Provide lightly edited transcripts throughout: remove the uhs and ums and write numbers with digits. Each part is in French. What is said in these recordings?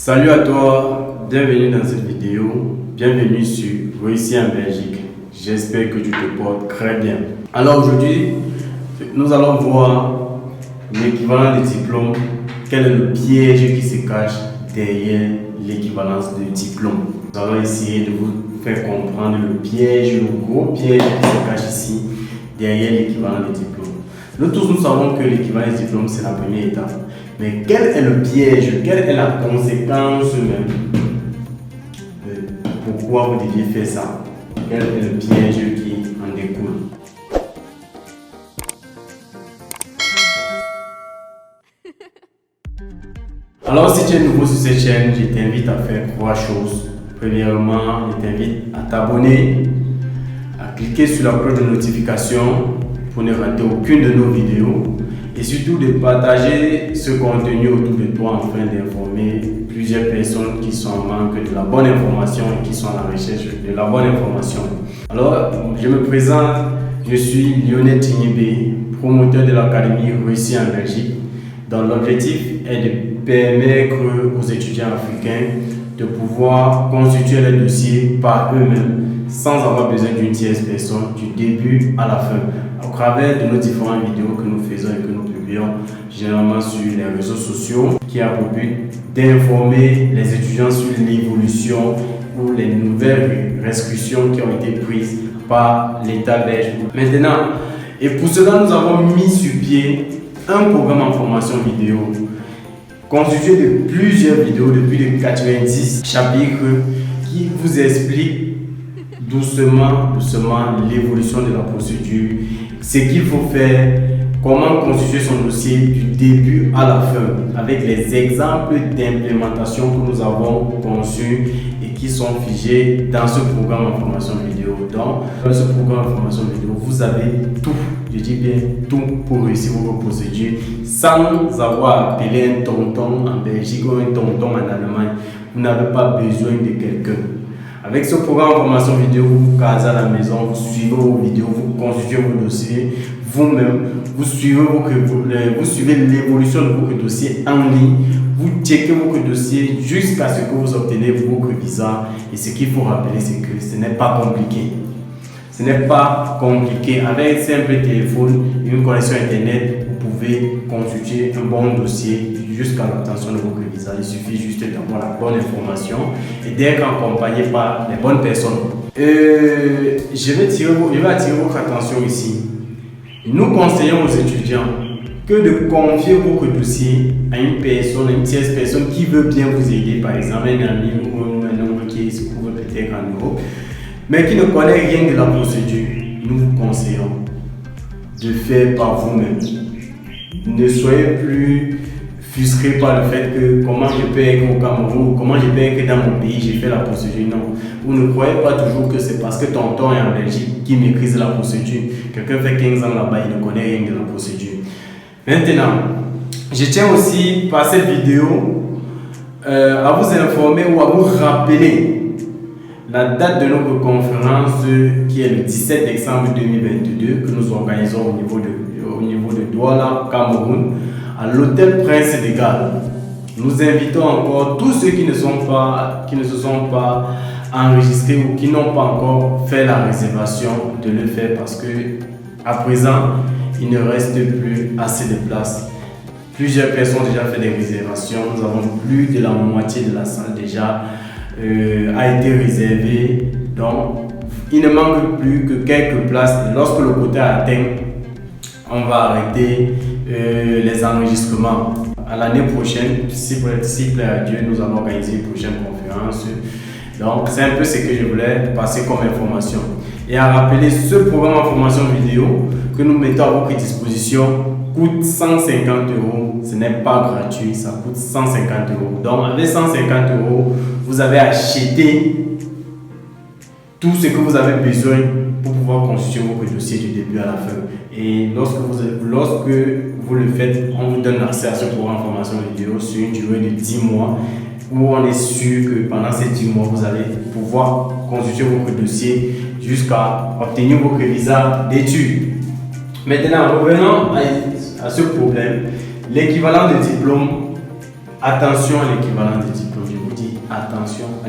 Salut à toi, bienvenue dans cette vidéo, bienvenue sur Réussir en Belgique. J'espère que tu te portes très bien. Alors aujourd'hui, nous allons voir l'équivalent de diplôme. Quel est le piège qui se cache derrière l'équivalence de diplôme? Nous allons essayer de vous faire comprendre le piège, le gros piège qui se cache ici derrière l'équivalent de diplôme. Nous tous, nous savons que l'équivalent de diplôme, c'est la première étape. Mais quel est le piège? Quelle est la conséquence même? Pourquoi vous deviez faire ça? Quel est le piège qui en découle? Alors, si tu es nouveau sur cette chaîne, je t'invite à faire trois choses. Premièrement, je t'invite à t'abonner, à cliquer sur la cloche de notification pour ne rater aucune de nos vidéos et surtout de partager ce contenu autour de toi afin d'informer plusieurs personnes qui sont en manque de la bonne information et qui sont à la recherche de la bonne information. Alors, je me présente, je suis Lionel Tignibé, promoteur de l'Académie Réussir en Belgique, dont l'objectif est de permettre aux étudiants africains de pouvoir constituer les dossiers par eux-mêmes sans avoir besoin d'une tierce personne du début à la fin, au travers de nos différentes vidéos que nous faisons et que nous publions généralement sur les réseaux sociaux, qui a pour but d'informer les étudiants sur l'évolution ou les nouvelles restrictions qui ont été prises par l'État belge. Maintenant, et pour cela, nous avons mis sur pied un programme en formation vidéo constitué de plusieurs vidéos de plus de 90 chapitres qui vous expliquent doucement l'évolution de la procédure, ce qu'il faut faire, comment constituer son dossier du début à la fin, avec les exemples d'implémentation que nous avons conçus et qui sont figés dans ce programme en formation vidéo. Donc, dans ce programme en formation vidéo, vous avez tout, je dis bien tout, pour réussir votre procédure sans avoir appelé un tonton en Belgique ou un tonton en Allemagne. Vous n'avez pas besoin de quelqu'un. Avec ce programme en formation vidéo, vous vous casez à la maison, vous suivez vos vidéos, vous constituez vos dossiers vous-même, vous suivez l'évolution de votre dossier en ligne, vous checkez votre dossier jusqu'à ce que vous obtenez votre visa. Et ce qu'il faut rappeler, c'est que ce n'est pas compliqué. Ce n'est pas compliqué. Avec un simple téléphone et une connexion Internet, vous pouvez constituer un bon dossier jusqu'à l'obtention de votre visa. Il suffit juste d'avoir la bonne information et d'être accompagné par les bonnes personnes. Je vais attirer votre attention ici. Nous conseillons aux étudiants que de confier votre dossier à une personne, une tierce personne qui veut bien vous aider, par exemple un ami ou un oncle qui se trouve peut-être en Europe, mais qui ne connaît rien de la procédure. Nous vous conseillons de faire par vous-même. Ne soyez plus frustré par le fait que comment je peux être au Cameroun, comment je peux être dans mon pays, j'ai fait la procédure. Non, vous ne croyez pas toujours que c'est parce que tonton est en Belgique qui maîtrise la procédure. Quelqu'un fait 15 ans là-bas, il ne connaît rien de la procédure. Maintenant, je tiens aussi par cette vidéo à vous informer ou à vous rappeler la date de notre conférence qui est le 17 décembre 2022 que nous organisons au niveau de Douala, Cameroun, à l'hôtel Prince de Galles. Nous invitons encore tous ceux qui ne se sont pas enregistrés ou qui n'ont pas encore fait la réservation de le faire parce que à présent il ne reste plus assez de place. Plusieurs personnes ont déjà fait des réservations. Nous avons plus de la moitié de la salle déjà a été réservée. Donc il ne manque plus que quelques places. Lorsque le quota est atteint, on va arrêter les enregistrements. À l'année prochaine, s'il plaît à Dieu, nous allons organiser une prochaine conférence. Donc, c'est un peu ce que je voulais passer comme information. Et à rappeler, ce programme en formation vidéo que nous mettons à votre disposition coûte 150 €. Ce n'est pas gratuit, ça coûte 150 €. Donc, avec 150 €, vous avez acheté tout ce que vous avez besoin pour pouvoir constituer votre dossier du début à la fin. Et lorsque vous le faites, on vous donne accès à ce programme de formation vidéo sur une durée de 10 mois où on est sûr que pendant ces 10 mois, vous allez pouvoir constituer votre dossier jusqu'à obtenir votre visa d'études. Maintenant, revenons à ce problème. L'équivalent de diplôme, attention à l'équivalent de diplôme.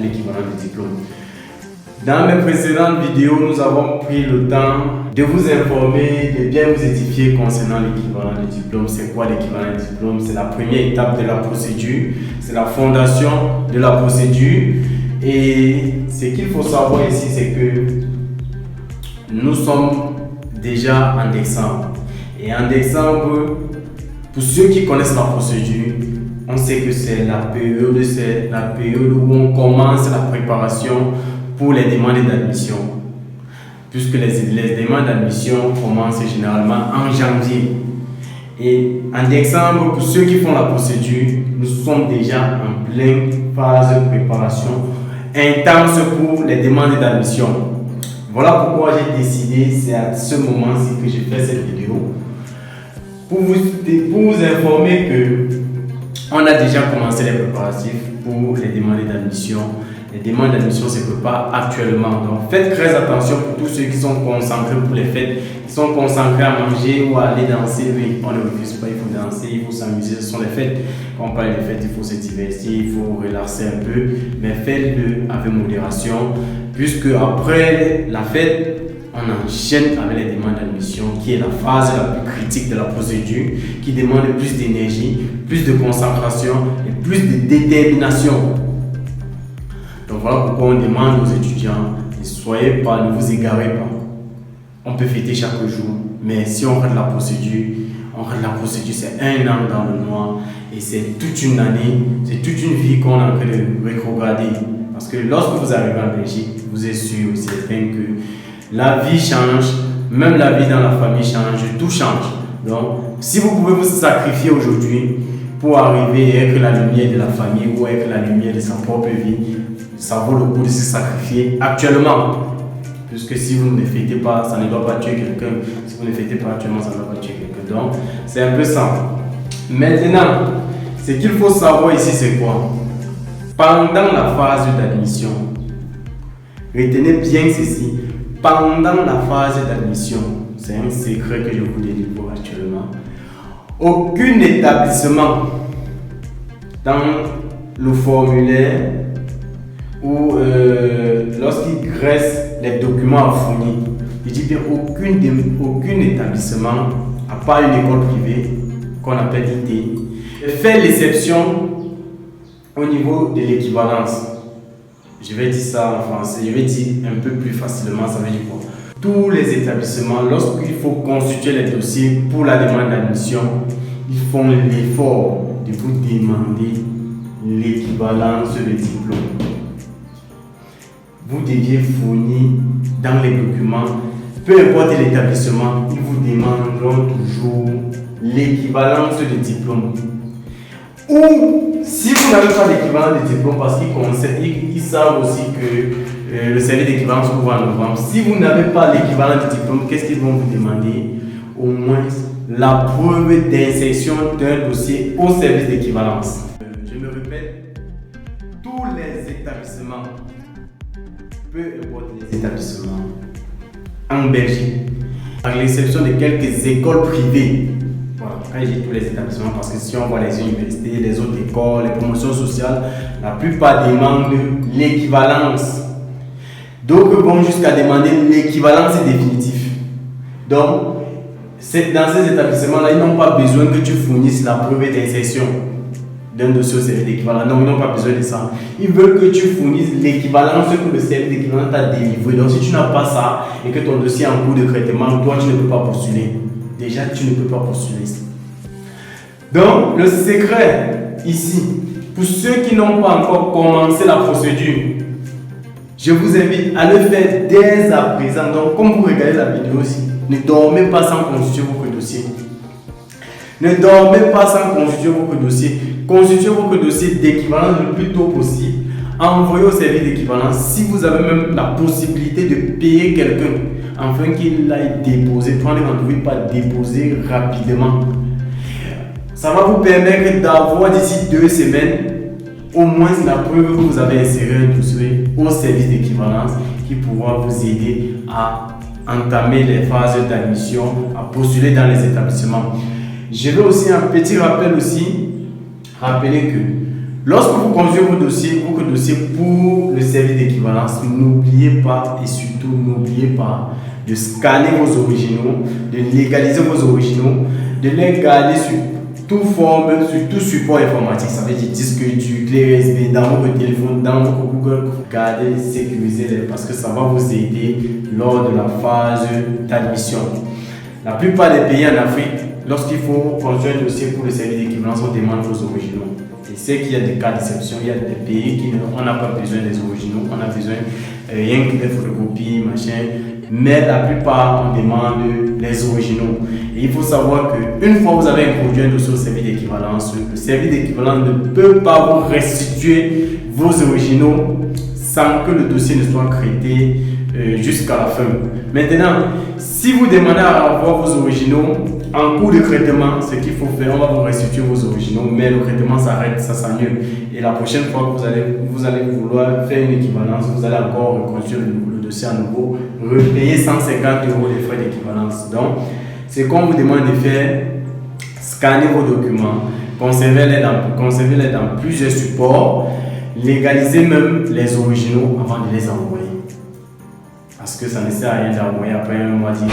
l'équivalent de diplôme. Dans mes précédentes vidéos, nous avons pris le temps de vous informer, de bien vous édifier concernant l'équivalent de diplôme. C'est quoi l'équivalent de diplôme? C'est la première étape de la procédure, c'est la fondation de la procédure. Et ce qu'il faut savoir ici, c'est que nous sommes déjà en décembre. Et en décembre, pour ceux qui connaissent la procédure, on sait que c'est la période où on commence la préparation pour les demandes d'admission. Puisque les demandes d'admission commencent généralement en janvier. Et en décembre, pour ceux qui font la procédure, nous sommes déjà en pleine phase de préparation intense pour les demandes d'admission. Voilà pourquoi j'ai décidé, c'est à ce moment-ci que j'ai fait cette vidéo, pour vous informer que on a déjà commencé les préparatifs pour les demandes d'admission. Les demandes d'admission ne se préparent actuellement. Donc faites très attention pour tous ceux qui sont concentrés pour les fêtes, qui sont concentrés à manger ou à aller danser. Oui, on ne refuse pas, il faut danser, il faut s'amuser. Ce sont les fêtes. Quand on parle des fêtes, il faut se divertir, il faut relaxer un peu. Mais faites-le avec modération, puisque après la fête, on enchaîne avec les demandes d'admission, qui est la phase la plus critique de la procédure, qui demande plus d'énergie, plus de concentration et plus de détermination. Donc voilà pourquoi on demande aux étudiants, ne soyez pas, ne vous égarez pas. On peut fêter chaque jour, mais si on rate la procédure, c'est un an dans le noir et c'est toute une année, c'est toute une vie qu'on est en train de rétrograder. Parce que lorsque vous arrivez en Belgique, vous êtes sûr, certain que la vie change, même la vie dans la famille change, tout change. Donc, si vous pouvez vous sacrifier aujourd'hui pour arriver et être la lumière de la famille ou être la lumière de sa propre vie, ça vaut le coup de se sacrifier actuellement. Puisque si vous ne fêtez pas, ça ne doit pas tuer quelqu'un. Si vous ne fêtez pas actuellement, ça ne doit pas tuer quelqu'un. Donc, c'est un peu ça. Maintenant, ce qu'il faut savoir ici, c'est quoi? Pendant la phase d'admission, retenez bien ceci. Pendant la phase d'admission, c'est un secret que je vous délivre actuellement. Aucun établissement dans le formulaire ou lorsqu'il reste les documents à fournir, je dis bien aucun établissement, à part une école privée qu'on appelle IT, fait l'exception au niveau de l'équivalence. Je vais dire ça en français, je vais dire un peu plus facilement, ça veut dire quoi? Tous les établissements, lorsqu'il faut constituer les dossiers pour la demande d'admission, ils font l'effort de vous demander l'équivalence de diplôme. Vous deviez fournir dans les documents, peu importe l'établissement, ils vous demanderont toujours l'équivalence de diplôme. Ou si vous n'avez pas d'équivalent de diplôme, parce qu'ils savent aussi que le service d'équivalence ouvre en novembre, si vous n'avez pas l'équivalent de diplôme, qu'est-ce qu'ils vont vous demander? Au moins la preuve d'insertion d'un dossier au service d'équivalence. Je me répète, tous les établissements, peu importe les établissements, en Belgique, à l'exception de quelques écoles privées, voilà, quand je dis tous les établissements, parce que si on voit les universités, les autres écoles, les promotions sociales, la plupart demandent l'équivalence. D'autres vont jusqu'à demander l'équivalence définitive. Donc, dans ces établissements-là, ils n'ont pas besoin que tu fournisses la preuve d'insertion d'un dossier au service d'équivalence. Non, ils n'ont pas besoin de ça. Ils veulent que tu fournisses l'équivalence que le service d'équivalence t'a délivré. Donc, si tu n'as pas ça et que ton dossier est en cours de traitement, toi, tu ne peux pas postuler. Déjà, tu ne peux pas postuler. Donc, le secret ici, pour ceux qui n'ont pas encore commencé la procédure, je vous invite à le faire dès à présent. Donc, comme vous regardez la vidéo aussi, ne dormez pas sans constituer votre dossier. Ne dormez pas sans constituer votre dossier. Constituez votre dossier d'équivalence le plus tôt possible. Envoyez au service d'équivalence si vous avez même la possibilité de payer quelqu'un afin qu'il aille déposer. Prenez rendez-vous pas déposer rapidement. Ça va vous permettre d'avoir d'ici 2 semaines au moins la preuve que vous avez inséré un dossier au service d'équivalence qui pourra vous aider à entamer les phases d'admission, à postuler dans les établissements. Je veux aussi un petit rappel aussi, rappeler que Lorsque vous conduisez votre dossier pour le service d'équivalence, n'oubliez pas et surtout n'oubliez pas de scanner vos originaux, de légaliser vos originaux, de les garder sur toute forme, sur tout support informatique. Ça veut dire disque dur, clé USB, dans votre téléphone, dans votre Google. Gardez, sécurisez-les parce que ça va vous aider lors de la phase d'admission. La plupart des pays en Afrique, lorsqu'il faut construire un dossier pour le service d'équivalence, on demande vos originaux. Et c'est qu'il y a des cas d'exception, il y a des pays qui on n'a pas besoin des originaux, on a besoin rien que des photocopies, machin. Mais la plupart, on demande les originaux. Et il faut savoir qu'une fois que vous avez introduit un dossier au service d'équivalence, le service d'équivalence ne peut pas vous restituer vos originaux sans que le dossier ne soit traité jusqu'à la fin. Maintenant, si vous demandez à avoir vos originaux en cours de traitement, ce qu'il faut faire, on va vous restituer vos originaux, mais le traitement s'arrête, ça s'annule. Et la prochaine fois que vous allez vouloir faire une équivalence, vous allez encore reconstruire le dossier à nouveau, repayer 150 € les frais d'équivalence. Donc, c'est qu'on vous demande de faire, scanner vos documents, conservez-les dans plusieurs supports, légaliser même les originaux avant de les envoyer. Parce que ça ne sert à rien d'envoyer après un mois, dire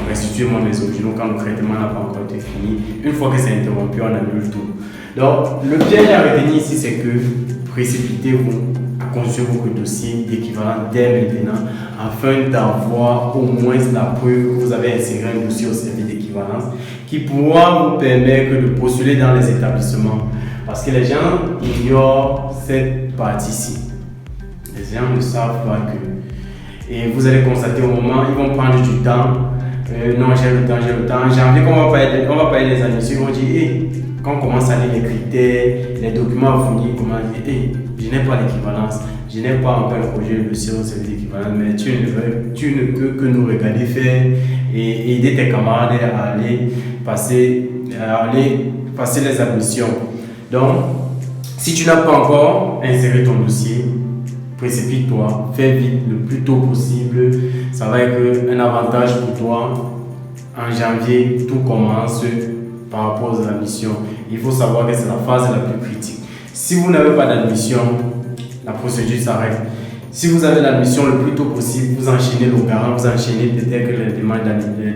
restituez-moi mes originaux quand le traitement n'a pas encore été fini. Une fois que c'est interrompu, on annule tout. Donc, le piège à retenir ici, c'est que précipitez-vous à construire votre dossier d'équivalent dès maintenant afin d'avoir au moins la preuve que vous avez inséré un dossier au service d'équivalence qui pourra vous permettre de postuler dans les établissements. Parce que les gens ignorent cette partie-ci. Les gens ne savent pas que. Et vous allez constater au moment, ils vont prendre du temps. Non, j'ai le temps. J'ai envie qu'on va parler des admissions. Ils vont dire, hey, quand on commence à lire les critères, les documents à fournir, comment dire, hey, je n'ai pas l'équivalence, je n'ai pas encore un projet de dossier au service d'équivalence, mais tu ne peux que nous regarder faire et aider tes camarades à aller passer les admissions. Donc, si tu n'as pas encore inséré ton dossier, précipite-toi, fais vite le plus tôt possible. Ça va être un avantage pour toi. En janvier, tout commence par rapport aux admissions. Il faut savoir que c'est la phase la plus critique. Si vous n'avez pas d'admission, la procédure s'arrête. Si vous avez l'admission le plus tôt possible, vous enchaînez le garant, vous enchaînez peut-être les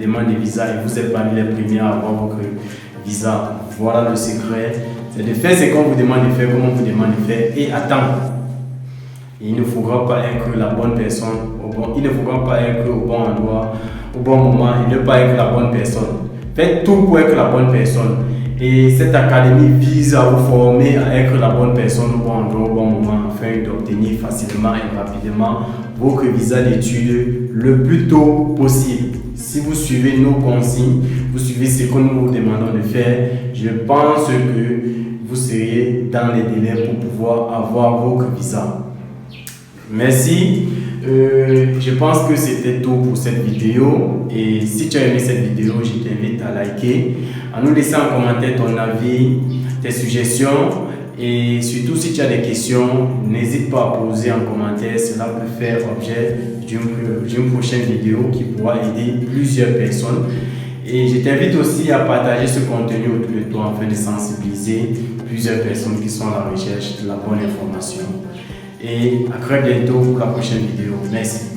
demandes de visa et vous êtes parmi les premiers à avoir votre visa. Voilà le secret. C'est de faire ce qu'on vous demande de faire, comment on vous demande de faire et attendre. Il ne faudra pas être la bonne personne il ne faudra pas être au bon endroit, au bon moment et ne pas être la bonne personne. Faites tout pour être la bonne personne. Et cette académie vise à vous former à être la bonne personne au bon endroit, au bon moment, afin d'obtenir facilement et rapidement votre visa d'études le plus tôt possible. Si vous suivez nos consignes, vous suivez ce que nous vous demandons de faire, je pense que vous serez dans les délais pour pouvoir avoir votre visa. Merci. Je pense que c'était tout pour cette vidéo. Et si tu as aimé cette vidéo, je t'invite à liker, à nous laisser en commentaire ton avis, tes suggestions. Et surtout, si tu as des questions, n'hésite pas à poser en commentaire. Cela peut faire objet d'une prochaine vidéo qui pourra aider plusieurs personnes. Et je t'invite aussi à partager ce contenu autour de toi afin de sensibiliser plusieurs personnes qui sont à la recherche de la bonne information. Et à très bientôt pour la prochaine vidéo. Merci.